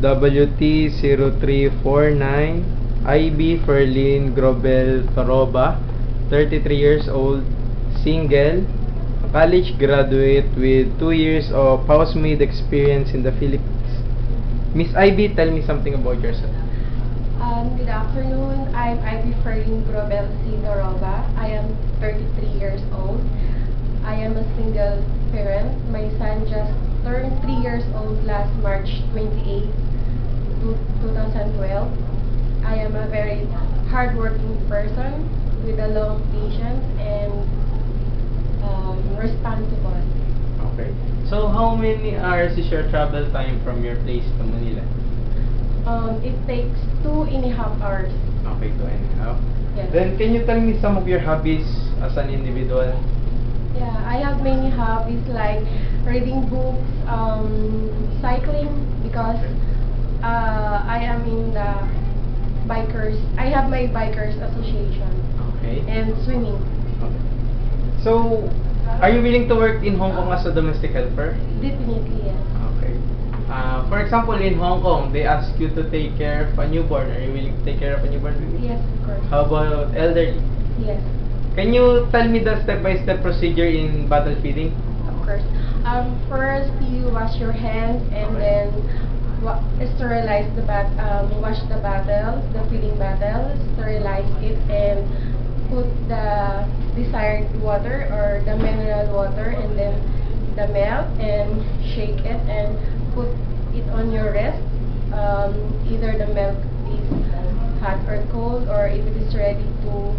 WT0349 IB Ferlin Grobel Toroba, 33 years old, single, college graduate with 2 years of housemaid experience in the Philippines. Miss IB, tell me something about yourself. Good afternoon. I'm Ivy Ferlin Grobel Toroba. I am 33 years old. I am a single parent. My son just turned 3 years old last March 28, 2012. I am a very hardworking person with a long patience and responsible. Okay. So, how many hours is your travel time from your place to Manila? It takes 2.5 hours. Okay, 2.5. Yes. Then, can you tell me some of your hobbies as an individual? Yeah, I have many hobbies like reading books, cycling because I am in the bikers. I have my bikers association Okay. and swimming. Okay. So, are you willing to work in Hong Kong as a domestic helper? Definitely, yes. Okay. For example, in Hong Kong, they ask you to take care of a newborn. Are you willing to take care of a newborn baby? Yes, of course. How about elderly? Yes, Can you tell me the step-by-step procedure in bottle feeding? of course. First, you wash your hands and Okay. then sterilize the wash the bottle, the feeding bottle, sterilize it, and put the desired water or the mineral water and then the milk and shake it and put it on your wrist. Either the milk is hot or cold, or if it is ready to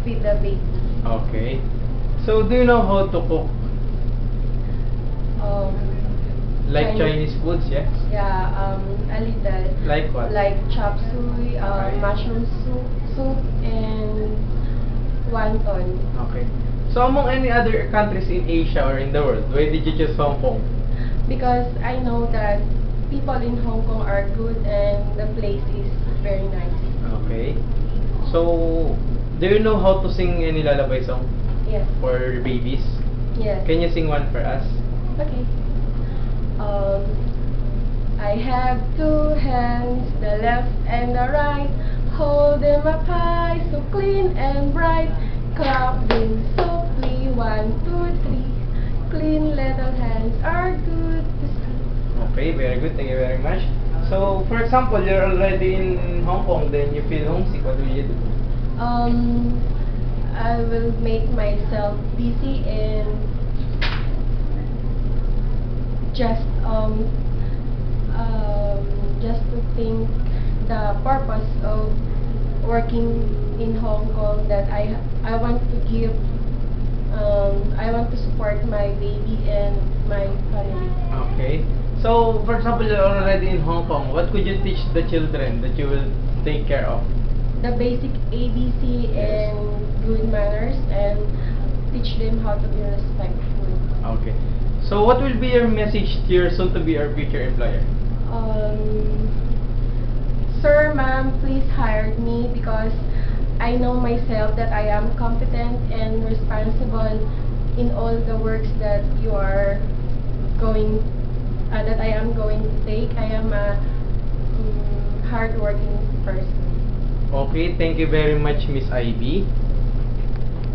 feed the baby. Okay. So, do you know how to cook? Like Chinese foods, yes? Yeah, a little. Like what? Like chop suey, Okay. mushroom soup, and wonton. Okay. So, among any other countries in Asia or in the world, why did you choose Hong Kong? Because I know that people in Hong Kong are good and the place is very nice. Okay. So, do you know how to sing any lullaby song Yes. for babies? Yes. Can you sing one for us? Okay. I have two hands, the left and the right. Hold them up high, so clean and bright. Clap them softly, 1, 2, 3. Clean little hands are good to see. Okay, very good. Thank you very much. So, for example, you're already in Hong Kong, then you feel homesick. What will you do? I will make myself busy and just just to think the purpose of working in Hong Kong, that I want to give I want to support my baby and my family. Okay. So, for example, you're already in Hong Kong. What could you teach the children that you will take care of? The basic ABC Yes. and good manners, and teach them how to be respectful. Okay. So, what will be your message to your soon-to-be or future employer? Sir, ma'am, please hire me because I know myself that I am competent and responsible in all the works that you are going, that I am going to take. I am a hardworking person. Okay, thank you very much, Miss Ivy.